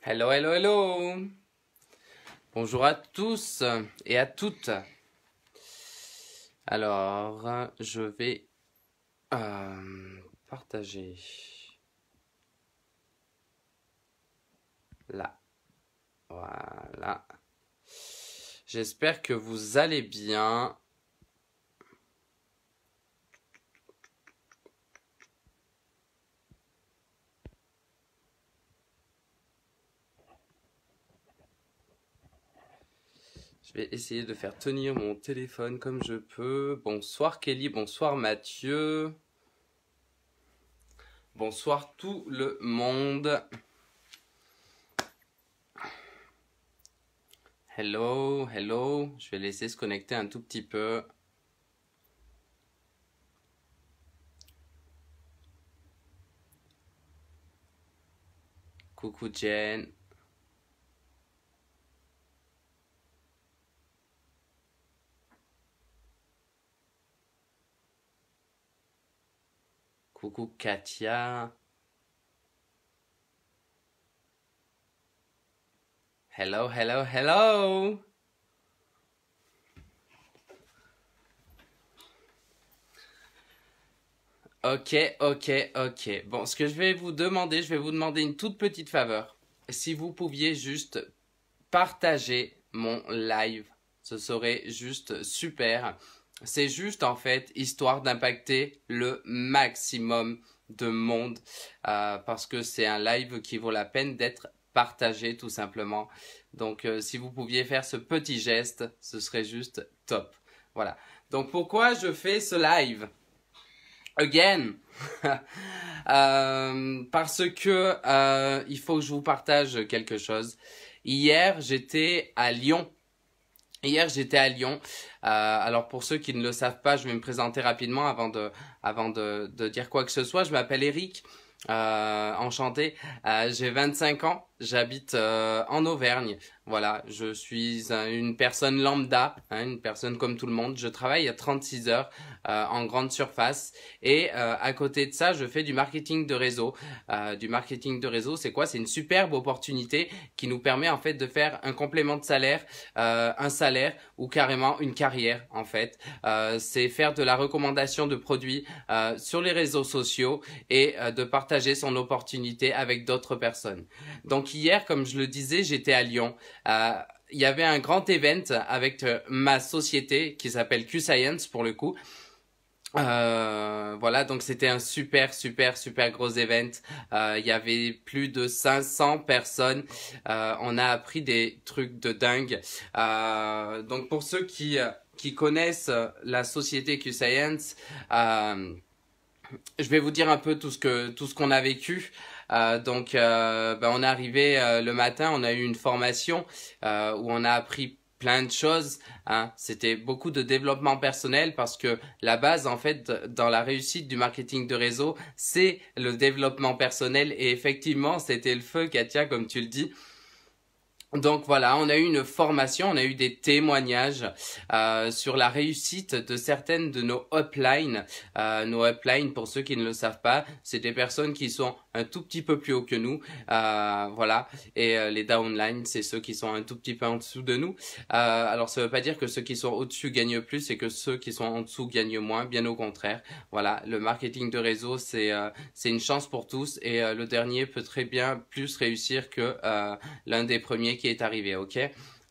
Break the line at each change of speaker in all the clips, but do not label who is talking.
Hello, hello, hello. Bonjour à tous et à toutes. Alors, je vais partager là. Voilà. J'espère que vous allez bien. Je vais essayer de faire tenir mon téléphone comme je peux. Bonsoir Kelly, bonsoir Mathieu. Bonsoir tout le monde. Hello, hello. Je vais laisser se connecter un tout petit peu. Coucou Jen. Coucou Katia. Hello, hello, hello. Ok, ok, ok. Bon, ce que je vais vous demander une toute petite faveur. Si vous pouviez juste partager mon live, ce serait juste super. C'est juste en fait histoire d'impacter le maximum de monde parce que c'est un live qui vaut la peine d'être partagé tout simplement. Donc si vous pouviez faire ce petit geste, ce serait juste top. Voilà. Donc pourquoi je fais ce live? Again, parce que il faut que je vous partage quelque chose. Hier, j'étais à Lyon. Alors pour ceux qui ne le savent pas, je vais me présenter rapidement avant de dire quoi que ce soit. Je m'appelle Eric. Enchanté. J'ai 25 ans. J'habite en Auvergne. Voilà, je suis une personne lambda, hein, une personne comme tout le monde. Je travaille à 36 heures en grande surface et à côté de ça, je fais du marketing de réseau. Du marketing de réseau, c'est quoi? C'est une superbe opportunité qui nous permet en fait de faire un complément de salaire, un salaire ou carrément une carrière en fait. C'est faire de la recommandation de produits sur les réseaux sociaux et de partager son opportunité avec d'autres personnes. Donc hier, comme je le disais, j'étais à Lyon. Il y avait un grand event avec ma société qui s'appelle Q-Science pour le coup. Voilà, donc c'était un super gros event. Il y avait plus de 500 personnes. On a appris des trucs de dingue. Donc pour ceux qui connaissent la société Q-Science, je vais vous dire un peu tout ce qu'on a vécu. On est arrivé le matin, on a eu une formation où on a appris plein de choses, hein. C'était beaucoup de développement personnel parce que la base en fait dans la réussite du marketing de réseau, c'est le développement personnel et effectivement, c'était le feu Katia comme tu le dis. Donc voilà, on a eu une formation, on a eu des témoignages sur la réussite de certaines de nos uplines. Nos uplines, pour ceux qui ne le savent pas, c'est des personnes qui sont un tout petit peu plus haut que nous, voilà. Et les downlines, c'est ceux qui sont un tout petit peu en dessous de nous. Alors ça veut pas dire que ceux qui sont au-dessus gagnent plus et que ceux qui sont en dessous gagnent moins, bien au contraire. Voilà, le marketing de réseau, c'est une chance pour tous et le dernier peut très bien plus réussir que l'un des premiers qui est arrivé, ok?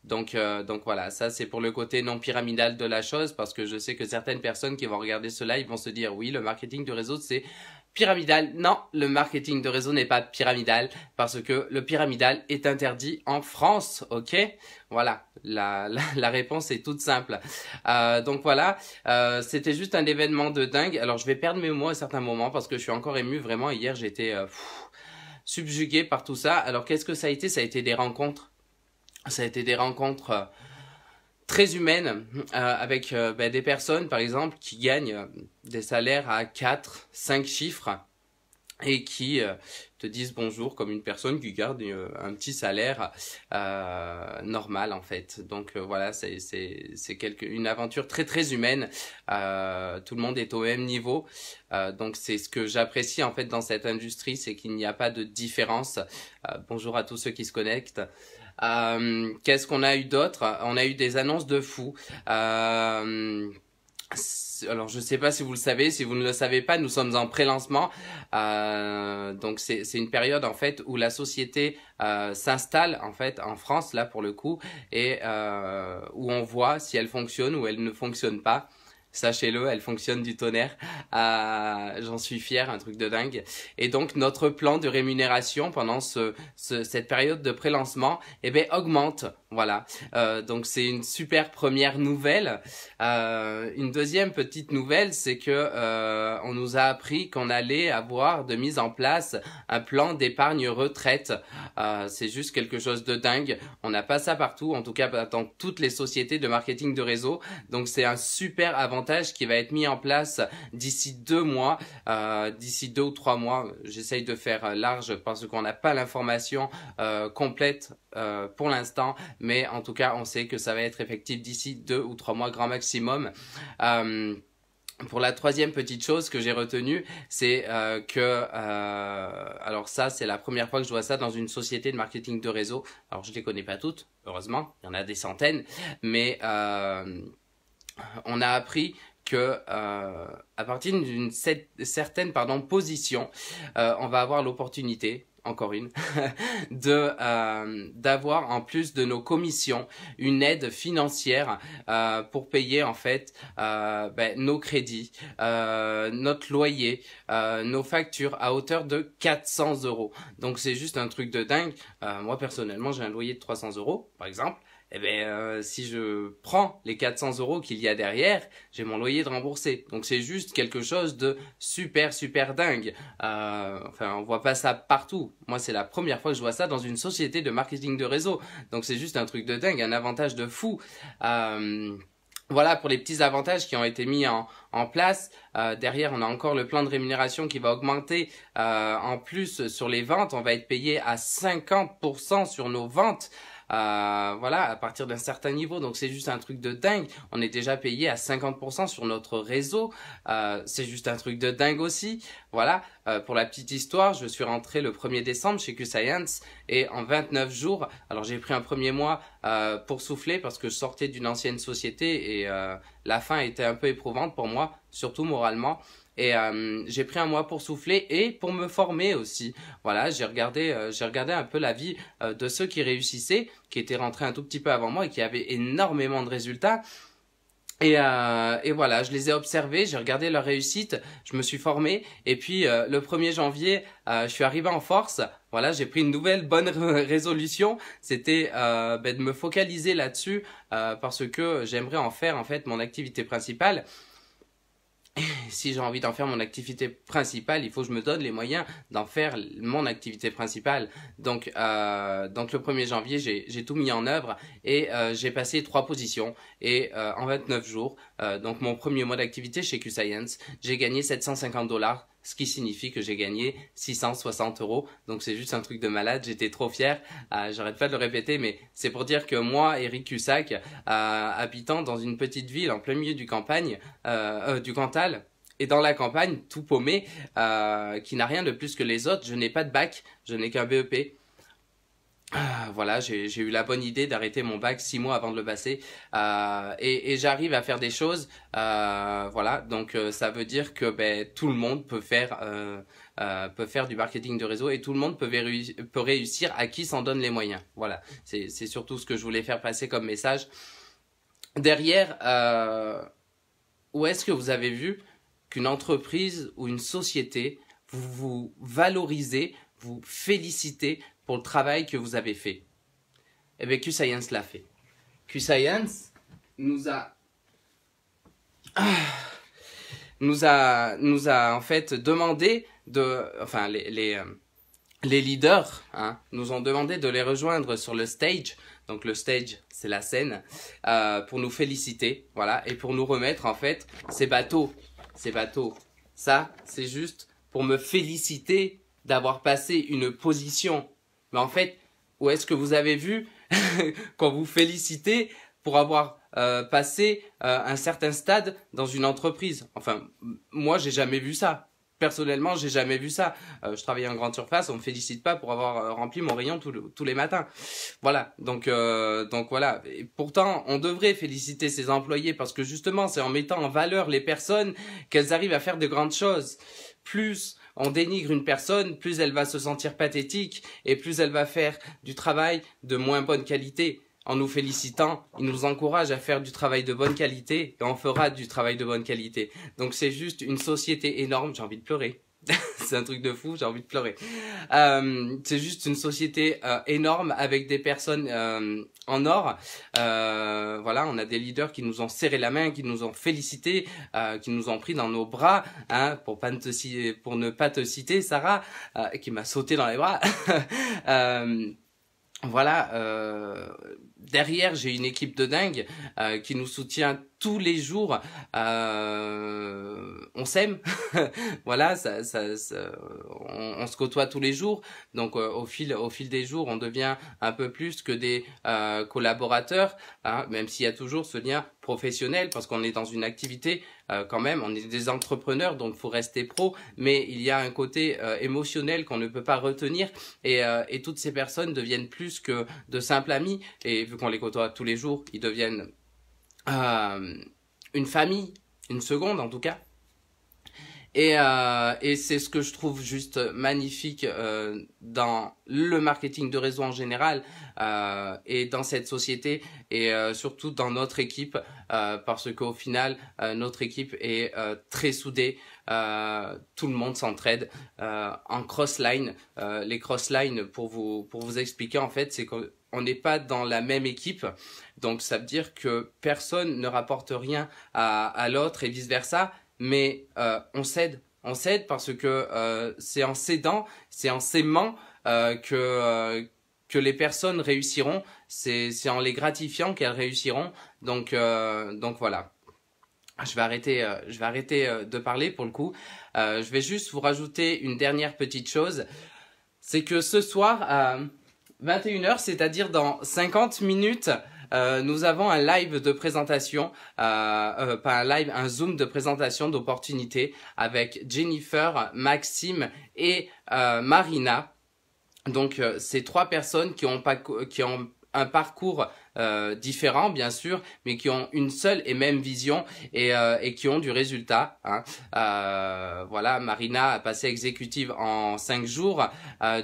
Donc voilà, ça c'est pour le côté non pyramidal de la chose parce que je sais que certaines personnes qui vont regarder ce live vont se dire oui, le marketing de réseau c'est pyramidal. Non, le marketing de réseau n'est pas pyramidal parce que le pyramidal est interdit en France, ok? Voilà, la réponse est toute simple. Donc voilà, c'était juste un événement de dingue. Alors je vais perdre mes mots à certains moments parce que je suis encore ému. Vraiment, hier j'étais subjugué par tout ça. Alors qu'est-ce que ça a été? Ça a été des rencontres. Ça a été des rencontres très humaines avec des personnes, par exemple, qui gagnent des salaires à 4, 5 chiffres. et qui te disent bonjour comme une personne qui garde un petit salaire normal en fait. Donc voilà, c'est une aventure très très humaine. Tout le monde est au même niveau. Donc c'est ce que j'apprécie en fait dans cette industrie, c'est qu'il n'y a pas de différence. Bonjour à tous ceux qui se connectent. Qu'est-ce qu'on a eu d'autre? On a eu des annonces de fous. Alors je sais pas si vous le savez, si vous ne le savez pas, nous sommes en pré-lancement. Donc c'est une période en fait où la société s'installe en fait en France là pour le coup et où on voit si elle fonctionne ou elle ne fonctionne pas. Sachez-le, elle fonctionne du tonnerre. J'en suis fier, un truc de dingue. Et donc notre plan de rémunération pendant cette période de pré-lancement, eh ben augmente. Voilà. Donc c'est une super première nouvelle. Une deuxième petite nouvelle, c'est que on nous a appris qu'on allait avoir de mise en place un plan d'épargne retraite. C'est juste quelque chose de dingue. On n'a pas ça partout, en tout cas pas dans toutes les sociétés de marketing de réseau. Donc c'est un super avantage qui va être mis en place d'ici 2 mois, d'ici 2 ou 3 mois. J'essaye de faire large parce qu'on n'a pas l'information complète pour l'instant, mais en tout cas on sait que ça va être effectif d'ici 2 ou 3 mois grand maximum. Pour la troisième petite chose que j'ai retenue, c'est alors ça c'est la première fois que je vois ça dans une société de marketing de réseau. Alors je les connais pas toutes, heureusement, il y en a des centaines, mais on a appris que à partir d'une certaine position, on va avoir l'opportunité, encore une, d'avoir en plus de nos commissions une aide financière pour payer en fait nos crédits, notre loyer, nos factures à hauteur de 400 €. Donc c'est juste un truc de dingue. Moi personnellement j'ai un loyer de 300 € par exemple. Eh ben, si je prends les 400 € qu'il y a derrière, j'ai mon loyer de remboursé. Donc c'est juste quelque chose de super super dingue. Enfin, on voit pas ça partout. Moi, c'est la première fois que je vois ça dans une société de marketing de réseau. Donc c'est juste un truc de dingue, un avantage de fou. Voilà pour les petits avantages qui ont été mis en place. Derrière, on a encore le plan de rémunération qui va augmenter. En plus, sur les ventes, on va être payé à 50% sur nos ventes. Voilà, à partir d'un certain niveau, donc c'est juste un truc de dingue. On est déjà payé à 50% sur notre réseau, c'est juste un truc de dingue aussi. Voilà, pour la petite histoire, je suis rentré le 1er décembre chez Q-Science et en 29 jours, alors j'ai pris un premier mois pour souffler parce que je sortais d'une ancienne société et la fin était un peu éprouvante pour moi, surtout moralement. Et j'ai pris un mois pour souffler et pour me former aussi. Voilà, j'ai regardé un peu la vie de ceux qui réussissaient, qui étaient rentrés un tout petit peu avant moi et qui avaient énormément de résultats. Et voilà, je les ai observés, j'ai regardé leur réussite, je me suis formé et puis le 1er janvier, je suis arrivé en force. Voilà, j'ai pris une nouvelle bonne résolution, c'était de me focaliser là-dessus parce que j'aimerais en faire en fait mon activité principale. Si j'ai envie d'en faire mon activité principale, il faut que je me donne les moyens d'en faire mon activité principale. Donc le 1er janvier, j'ai tout mis en œuvre et j'ai passé 3 positions. Et en 29 jours, donc mon premier mois d'activité chez Q-Science, j'ai gagné 750 $, ce qui signifie que j'ai gagné 660 €. Donc c'est juste un truc de malade, j'étais trop fier. J'arrête pas de le répéter, mais c'est pour dire que moi, Eric Cussac, habitant dans une petite ville en plein milieu du Cantal, et dans la campagne, tout paumé, qui n'a rien de plus que les autres, je n'ai pas de bac, je n'ai qu'un BEP. Voilà, j'ai eu la bonne idée d'arrêter mon bac 6 mois avant de le passer et j'arrive à faire des choses. Voilà, donc ça veut dire que tout le monde peut faire du marketing de réseau et tout le monde peut réussir à qui s'en donne les moyens. Voilà, c'est surtout ce que je voulais faire passer comme message. Derrière, où est-ce que vous avez vu qu'une entreprise ou une société, vous valorisez, vous félicitez pour le travail que vous avez fait? Eh bien, Q-Science l'a fait. Q-Science nous a en fait demandé enfin les leaders nous ont demandé de les rejoindre sur le stage. Donc le stage, c'est la scène, pour nous féliciter, voilà, et pour nous remettre en fait ces bateaux. Ça, c'est juste pour me féliciter d'avoir passé une position. Mais en fait, où est-ce que vous avez vu quand vous félicitez pour avoir passé un certain stade dans une entreprise? Enfin, moi, j'ai jamais vu ça. Personnellement, j'ai jamais vu ça. Je travaille en grande surface, on me félicite pas pour avoir rempli mon rayon tous les matins. Voilà. Donc voilà. Et pourtant, on devrait féliciter ses employés parce que justement, c'est en mettant en valeur les personnes qu'elles arrivent à faire de grandes choses. Plus on dénigre une personne, plus elle va se sentir pathétique et plus elle va faire du travail de moins bonne qualité. En nous félicitant, il nous encourage à faire du travail de bonne qualité et on fera du travail de bonne qualité. Donc c'est juste une société énorme, j'ai envie de pleurer. C'est un truc de fou, j'ai envie de pleurer. C'est juste une société énorme avec des personnes en or. Voilà, on a des leaders qui nous ont serré la main, qui nous ont félicités, qui nous ont pris dans nos bras, hein, pour ne pas te citer, Sarah, qui m'a sauté dans les bras. Voilà, derrière j'ai une équipe de dingue qui nous soutient tous les jours. On s'aime, voilà, on se côtoie tous les jours. Donc au fil des jours, on devient un peu plus que des collaborateurs, hein, même s'il y a toujours ce lien professionnel parce qu'on est dans une activité quand même, on est des entrepreneurs, donc faut rester pro, mais il y a un côté émotionnel qu'on ne peut pas retenir et toutes ces personnes deviennent plus que de simples amis et vu qu'on les côtoie tous les jours, ils deviennent une famille, une seconde en tout cas. Et c'est ce que je trouve juste magnifique dans le marketing de réseau en général et dans cette société et surtout dans notre équipe parce qu'au final notre équipe est très soudée, tout le monde s'entraide en crossline. Les crossline pour vous expliquer en fait c'est qu'on n'est pas dans la même équipe, donc ça veut dire que personne ne rapporte rien à l'autre et vice versa. Mais on cède parce que c'est en cédant, c'est en s'aimant que les personnes réussiront, c'est en les gratifiant qu'elles réussiront. Donc voilà. Je vais arrêter de parler pour le coup. Je vais juste vous rajouter une dernière petite chose, c'est que ce soir à 21h, c'est-à-dire dans 50 minutes. Nous avons un live de présentation, pas un live, un zoom de présentation d'opportunités avec Jennifer, Maxime et Marina. Donc ces trois personnes qui ont un parcours différent bien sûr, mais qui ont une seule et même vision et qui ont du résultat. Hein. Voilà, Marina a passé exécutive en 5 jours,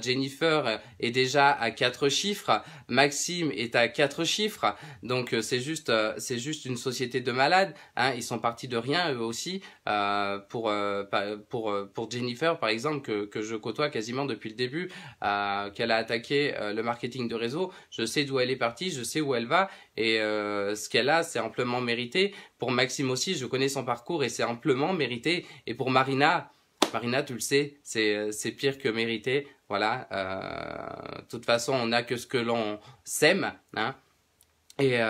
Jennifer est déjà à 4 chiffres, Maxime est à 4 chiffres, donc c'est juste une société de malades. Hein. Ils sont partis de rien eux aussi. Pour Jennifer par exemple que je côtoie quasiment depuis le début, qu'elle a attaqué le marketing de réseau, je sais d'où elle est partie, je sais où elle va et ce qu'elle a c'est amplement mérité. Pour Maxime aussi je connais son parcours et c'est amplement mérité, et pour Marina tu le sais, c'est pire que mérité. Voilà, de toute façon on n'a que ce que l'on sème, hein, et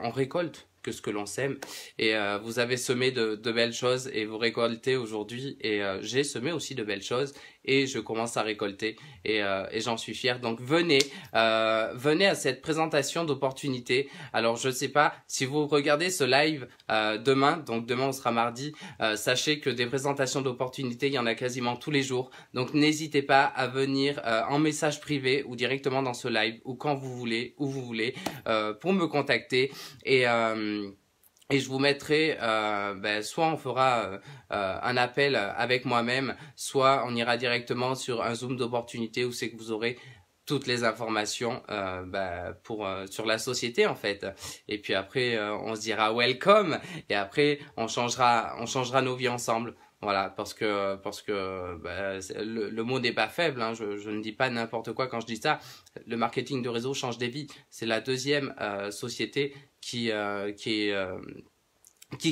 on récolte que ce que l'on sème, et vous avez semé de belles choses et vous récoltez aujourd'hui, et j'ai semé aussi de belles choses et je commence à récolter et j'en suis fier. Donc venez à cette présentation d'opportunités. Alors je sais pas si vous regardez ce live demain, donc demain on sera mardi, sachez que des présentations d'opportunités il y en a quasiment tous les jours, donc n'hésitez pas à venir en message privé ou directement dans ce live ou quand vous voulez, où vous voulez, pour me contacter et je vous mettrai, soit on fera un appel avec moi-même, soit on ira directement sur un zoom d'opportunité où c'est que vous aurez toutes les informations sur la société en fait. Et puis après, on se dira welcome et après on changera nos vies ensemble. Voilà, parce que le mot n'est pas faible, hein, je ne dis pas n'importe quoi quand je dis ça. Le marketing de réseau change des vies. C'est la deuxième société qui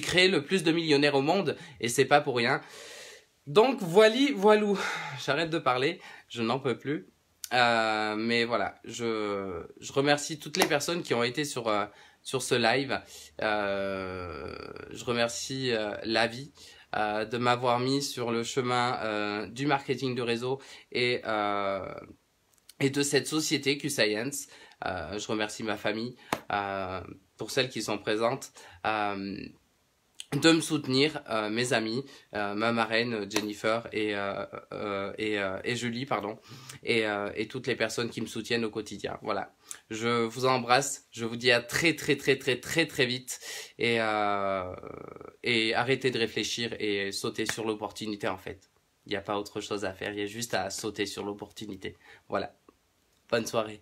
crée le plus de millionnaires au monde et c'est pas pour rien. Donc voilou, j'arrête de parler, je n'en peux plus. Mais voilà, je remercie toutes les personnes qui ont été sur ce live. Je remercie la vie de m'avoir mis sur le chemin du marketing de réseau et de cette société Q-Science. Je remercie ma famille, pour celles qui sont présentes, de me soutenir, mes amis, ma marraine Jennifer et Julie, pardon, et toutes les personnes qui me soutiennent au quotidien. Voilà. Je vous embrasse, je vous dis à très vite et arrêtez de réfléchir et sautez sur l'opportunité en fait. Il n'y a pas autre chose à faire, il y a juste à sauter sur l'opportunité. Voilà. Bonne soirée.